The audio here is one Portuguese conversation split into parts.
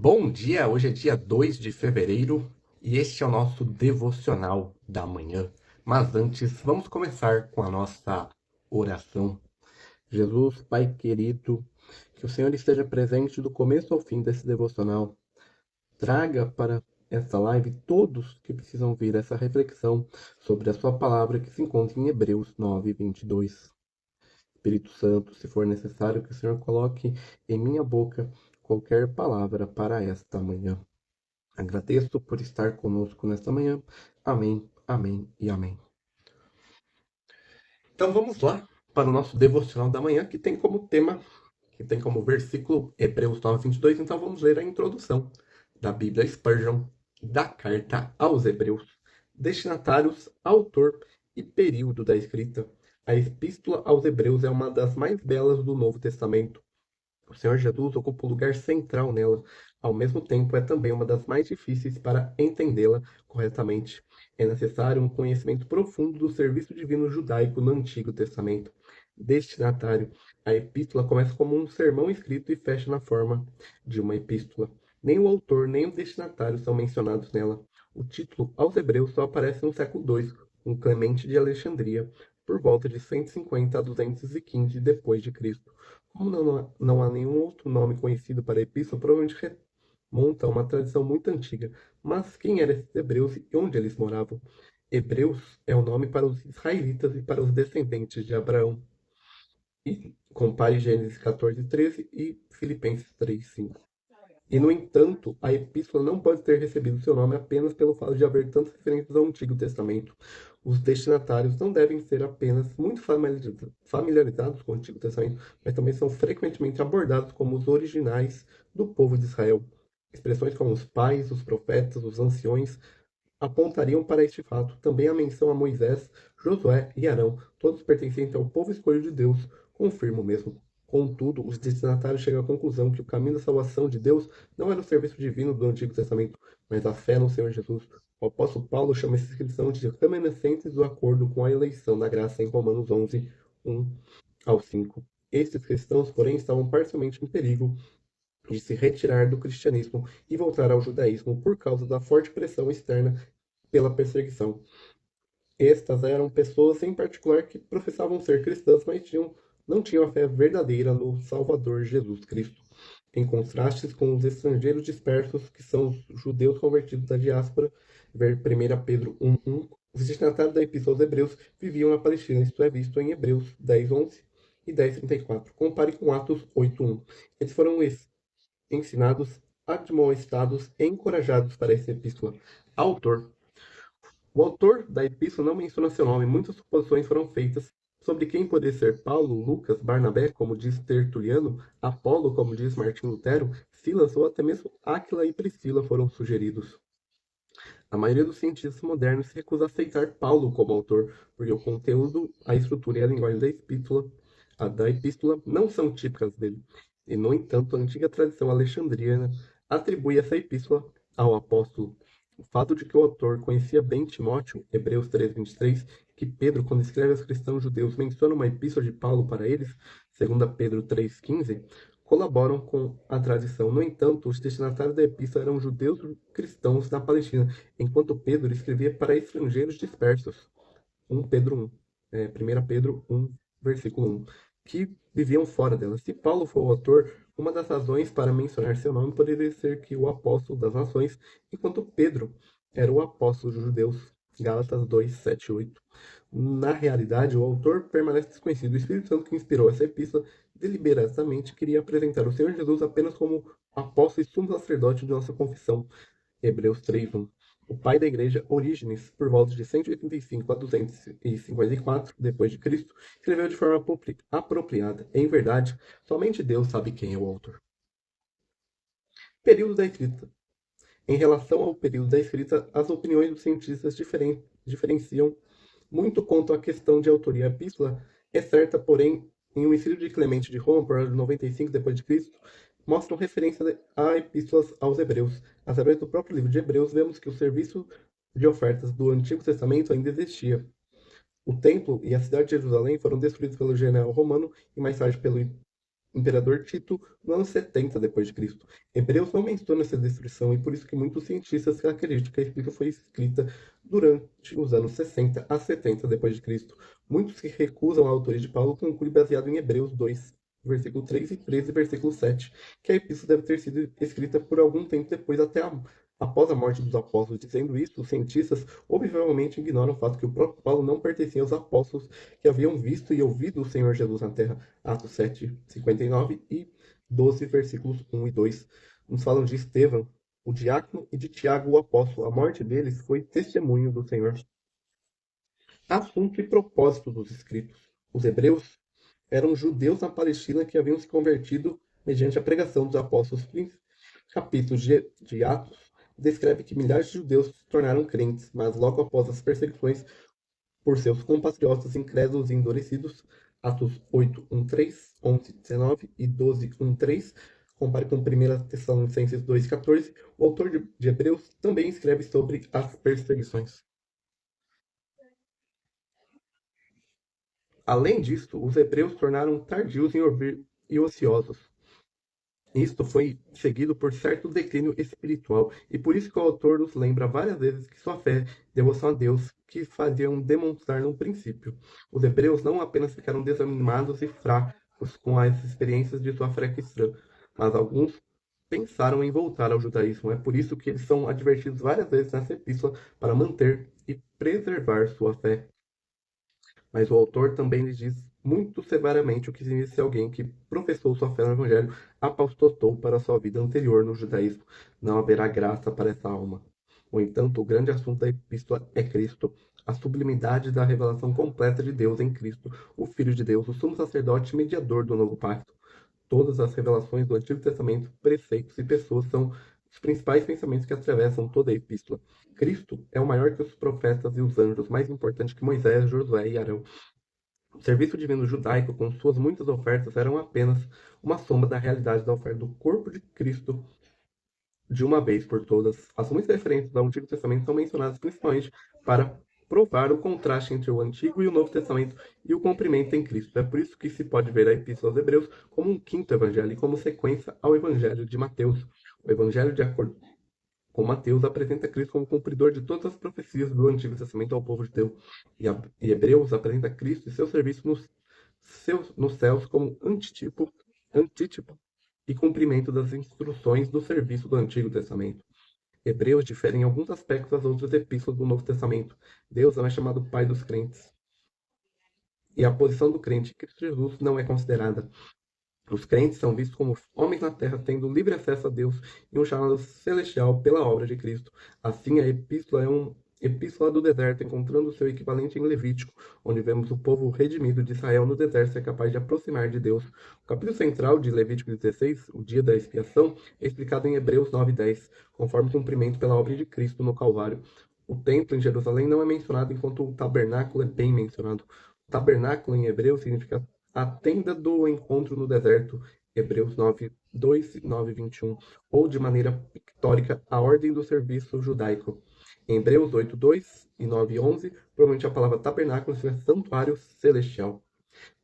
Bom dia, hoje é dia 2 de fevereiro e este é o nosso devocional da manhã. Mas antes, vamos começar com a nossa oração. Jesus, Pai querido, que o Senhor esteja presente do começo ao fim desse devocional. Traga para esta live todos que precisam ouvir essa reflexão sobre a sua palavra que se encontra em Hebreus 9:22. Espírito Santo, se for necessário que o Senhor coloque em minha boca qualquer palavra para esta manhã. Agradeço por estar conosco nesta manhã. Amém, amém e amém. Então vamos lá para o nosso devocional da manhã, que tem como tema, que tem como versículo Hebreus 9:22. Então vamos ler a introdução da Bíblia Spurgeon da carta aos Hebreus. Destinatários, autor e período da escrita. A Epístola aos Hebreus é uma das mais belas do Novo Testamento. O Senhor Jesus ocupa um lugar central nela. Ao mesmo tempo, é também uma das mais difíceis para entendê-la corretamente. É necessário um conhecimento profundo do serviço divino judaico no Antigo Testamento. Destinatário. A epístola começa como um sermão escrito e fecha na forma de uma epístola. Nem o autor nem o destinatário são mencionados nela. O título aos Hebreus só aparece no século II, com Clemente de Alexandria, por volta de 150 a 215 depois de Cristo. Como não há nenhum outro nome conhecido para a epístola, provavelmente remonta a uma tradição muito antiga. Mas quem eram esses hebreus e onde eles moravam? Hebreus é o nome para os israelitas e para os descendentes de Abraão. E compare Gênesis 14:13 e Filipenses 3:5. E, no entanto, a epístola não pode ter recebido seu nome apenas pelo fato de haver tantas referências ao Antigo Testamento. Os destinatários não devem ser apenas muito familiarizados com o Antigo Testamento, mas também são frequentemente abordados como os originais do povo de Israel. Expressões como os pais, os profetas, os anciões apontariam para este fato. Também a menção a Moisés, Josué e Arão, todos pertencentes ao povo escolhido de Deus, confirma o mesmo. Contudo, os destinatários chegam à conclusão que o caminho da salvação de Deus não era o serviço divino do Antigo Testamento, mas a fé no Senhor Jesus. O apóstolo Paulo chama essa inscrição de remanescentes do acordo com a eleição da graça em Romanos 11, 1 ao 5. Estes cristãos, porém, estavam parcialmente em perigo de se retirar do cristianismo e voltar ao judaísmo por causa da forte pressão externa pela perseguição. Estas eram pessoas em particular que professavam ser cristãs, mas não tinham a fé verdadeira no Salvador Jesus Cristo. Em contraste com os estrangeiros dispersos, que são os judeus convertidos da diáspora, ver 1 Pedro 1:1, os destinatários da Epístola aos Hebreus viviam na Palestina, isto é visto em Hebreus 10:11 e 10:34. Compare com Atos 8:1. Eles foram ensinados, admoestados e encorajados para essa epístola. Autor. O autor da epístola não menciona seu nome. Muitas suposições foram feitas sobre quem poderia ser Paulo, Lucas, Barnabé, como diz Tertuliano, Apolo, como diz Martim Lutero, Silas ou até mesmo Áquila e Priscila foram sugeridos. A maioria dos cientistas modernos se recusa a aceitar Paulo como autor, porque o conteúdo, a estrutura e a linguagem da epístola não são típicas dele. E, no entanto, a antiga tradição alexandriana atribui essa epístola ao apóstolo. O fato de que o autor conhecia bem Timóteo, Hebreus 3:23, que Pedro, quando escreve aos cristãos judeus, menciona uma epístola de Paulo para eles, 2 Pedro 3:15, colaboram com a tradição. No entanto, os destinatários da epístola eram judeus cristãos na Palestina, enquanto Pedro escrevia para estrangeiros dispersos. 1 Pedro 1, 1 Pedro 1, versículo 1, que viviam fora dela. Se Paulo for o autor, uma das razões para mencionar seu nome poderia ser que o apóstolo das nações, enquanto Pedro era o apóstolo dos judeus. Gálatas 2, 7, 8. Na realidade, o autor permanece desconhecido. O Espírito Santo que inspirou essa epístola deliberadamente queria apresentar o Senhor Jesus apenas como apóstolo e sumo sacerdote de nossa confissão. Hebreus 3:1. O pai da igreja, Orígenes, por volta de 185 a 254 depois de Cristo, escreveu de forma apropriada. Em verdade, somente Deus sabe quem é o autor. Período da escrita. Em relação ao período da escrita, as opiniões dos cientistas diferenciam muito quanto à questão de autoria. A epístola é certa, porém, em um escrito de Clemente de Roma, por 95 depois de Cristo, mostram referência a epístolas aos Hebreus. Através do próprio livro de Hebreus, vemos que o serviço de ofertas do Antigo Testamento ainda existia. O templo e a cidade de Jerusalém foram destruídos pelo general romano e mais tarde pelo imperador Tito no ano 70 depois de Cristo. Hebreus não menciona essa destruição e por isso que muitos cientistas acreditam que a escrita foi escrita durante os anos 60 a 70 depois de Cristo. Muitos que recusam a autoria de Paulo concluem baseado em Hebreus 2, versículo 3 e 13, versículo 7, que a epístola deve ter sido escrita por algum tempo depois, após a morte dos apóstolos. Dizendo isso, os cientistas obviamente ignoram o fato que o próprio Paulo não pertencia aos apóstolos que haviam visto e ouvido o Senhor Jesus na terra. Atos 7, 59 e 12, versículos 1 e 2. Nos falam de Estevão, o diácono, e de Tiago, o apóstolo. A morte deles foi testemunho do Senhor. Assunto e propósito dos escritos. Os hebreus eram judeus na Palestina que haviam se convertido mediante a pregação dos apóstolos. Capítulo de Atos descreve que milhares de judeus se tornaram crentes, mas logo após as perseguições por seus compatriotas incrédulos e endurecidos, Atos 8, 1, 3, 11, 19 e 12, 1, 3, compare com 1 Tessalonicenses 2, 14, o autor de Hebreus também escreve sobre as perseguições. Além disto, os hebreus tornaram tardios em ouvir e ociosos. Isto foi seguido por certo declínio espiritual, e por isso que o autor nos lembra várias vezes que sua fé, devoção a Deus, que faziam demonstrar no princípio. Os hebreus não apenas ficaram desanimados e fracos com as experiências de sua fé cristã, mas alguns pensaram em voltar ao judaísmo. É por isso que eles são advertidos várias vezes nessa epístola para manter e preservar sua fé. Mas o autor também lhes diz muito severamente o que significa se alguém que professou sua fé no Evangelho apostatou para a sua vida anterior no judaísmo. Não haverá graça para essa alma. No entanto, o grande assunto da epístola é Cristo, a sublimidade da revelação completa de Deus em Cristo, o Filho de Deus, o sumo sacerdote e mediador do novo pacto. Todas as revelações do Antigo Testamento, preceitos e pessoas são os principais pensamentos que atravessam toda a epístola. Cristo é o maior que os profetas e os anjos, mais importante que Moisés, Josué e Arão. O serviço divino judaico, com suas muitas ofertas, eram apenas uma sombra da realidade da oferta do corpo de Cristo de uma vez por todas. As muitas referências ao Antigo Testamento são mencionadas principalmente para provar o contraste entre o Antigo e o Novo Testamento e o cumprimento em Cristo. É por isso que se pode ver a Epístola aos Hebreus como um quinto evangelho e como sequência ao Evangelho de Mateus. O Evangelho, de acordo com Mateus, apresenta Cristo como cumpridor de todas as profecias do Antigo Testamento ao povo de Deus. E Hebreus apresenta Cristo e seu serviço nos céus como antítipo e cumprimento das instruções do serviço do Antigo Testamento. Hebreus difere em alguns aspectos das outras epístolas do Novo Testamento. Deus não é chamado Pai dos crentes. E a posição do crente em Cristo Jesus não é considerada. Os crentes são vistos como homens na terra, tendo livre acesso a Deus e um chamado celestial pela obra de Cristo. Assim, a epístola é uma epístola do deserto, encontrando seu equivalente em Levítico, onde vemos o povo redimido de Israel no deserto ser capaz de aproximar de Deus. O capítulo central de Levítico 16, o dia da expiação, é explicado em Hebreus 9:10, conforme cumprimento pela obra de Cristo no Calvário. O templo em Jerusalém não é mencionado, enquanto o tabernáculo é bem mencionado. O tabernáculo em hebreu significa a tenda do encontro no deserto, Hebreus 9, 2 e 9, 21, ou de maneira pictórica, a ordem do serviço judaico. Em Hebreus 8, 2 e 9, 11, provavelmente a palavra tabernáculo significa santuário celestial.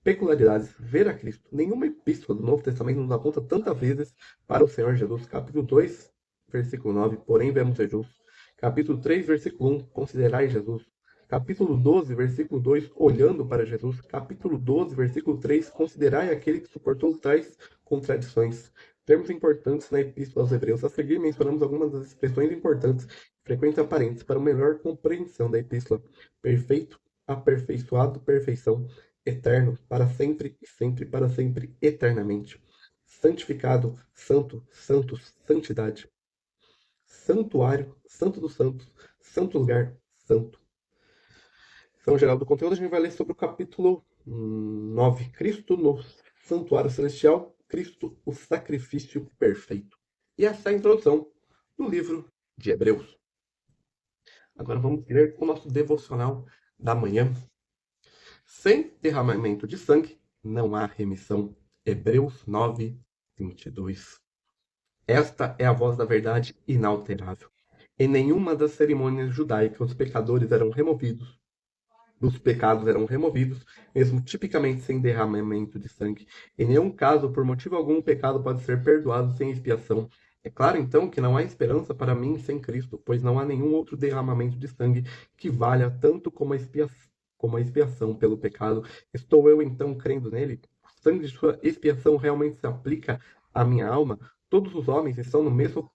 Peculiaridades: ver a Cristo. Nenhuma epístola do Novo Testamento nos aponta tantas vezes para o Senhor Jesus. Capítulo 2, versículo 9, porém vemos Jesus. Capítulo 3, versículo 1, considerai Jesus. Capítulo 12, versículo 2, olhando para Jesus. Capítulo 12, versículo 3, considerai aquele que suportou tais contradições. Termos importantes na Epístola aos Hebreus. A seguir, mencionamos algumas das expressões importantes, frequentes e aparentes, para uma melhor compreensão da Epístola. Perfeito, aperfeiçoado, perfeição. Eterno, para sempre e sempre, para sempre, eternamente. Santificado, santo, santos, santidade. Santuário, santo dos santos, santo lugar, santo. Então, geral do conteúdo, a gente vai ler sobre o capítulo 9. Cristo no santuário celestial, Cristo, o sacrifício perfeito. E essa é a introdução do livro de Hebreus. Agora vamos ler o nosso devocional da manhã. Sem derramamento de sangue, não há remissão. Hebreus 9, 22. Esta é a voz da verdade inalterável. Em nenhuma das cerimônias judaicas os pecadores eram removidos dos pecados eram removidos, mesmo tipicamente sem derramamento de sangue. Em nenhum caso, por motivo algum, o pecado pode ser perdoado sem expiação. É claro, então, que não há esperança para mim sem Cristo, pois não há nenhum outro derramamento de sangue que valha tanto como a expiação pelo pecado. Estou eu, então, crendo nele? O sangue de sua expiação realmente se aplica à minha alma? Todos os homens estão no mesmo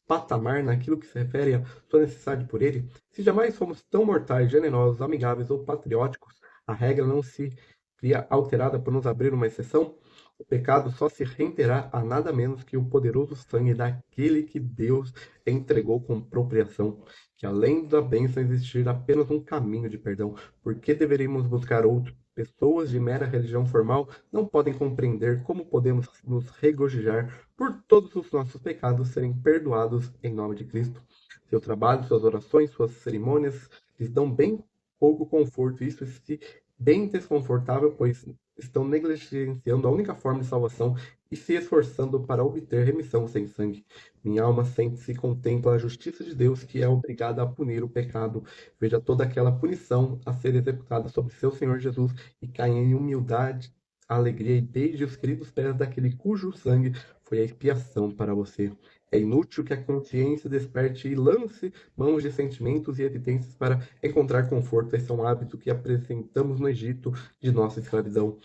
patamar naquilo que se refere à sua necessidade por ele? Se jamais fomos tão mortais, generosos, amigáveis ou patrióticos, a regra não se cria alterada por nos abrir uma exceção? O pecado só se renderá a nada menos que o poderoso sangue daquele que Deus entregou com propriação. Que além da bênção existir apenas um caminho de perdão, por que deveríamos buscar outro? Pessoas de mera religião formal não podem compreender como podemos nos regozijar por todos os nossos pecados serem perdoados em nome de Cristo. Seu trabalho, suas orações, suas cerimônias lhes dão bem pouco conforto. Isso se bem desconfortável, pois estão negligenciando a única forma de salvação e se esforçando para obter remissão sem sangue. Minha alma sente-se e contempla a justiça de Deus, que é obrigada a punir o pecado. Veja toda aquela punição a ser executada sobre seu Senhor Jesus e caia em humildade, alegria e beije os queridos pés daquele cujo sangue foi a expiação para você. É inútil que a consciência desperte e lance mãos de sentimentos e evidências para encontrar conforto. Esse é um hábito que apresentamos no Egito de nossa escravidão.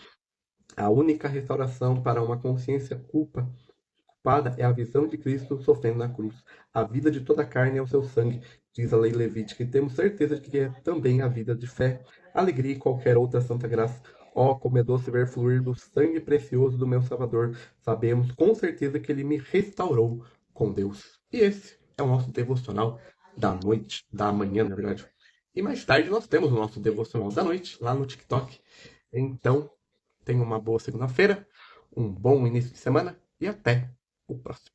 A única restauração para uma consciência culpada é a visão de Cristo sofrendo na cruz. A vida de toda a carne é o seu sangue, diz a lei levítica, e temos certeza de que é também a vida de fé, alegria e qualquer outra santa graça. Oh, como é doce ver fluir do sangue precioso do meu Salvador. Sabemos com certeza que ele me restaurou com Deus. E esse é o nosso devocional da noite, da manhã, na verdade. E mais tarde nós temos o nosso devocional da noite lá no TikTok. Então, tenha uma boa segunda-feira, um bom início de semana e até o próximo.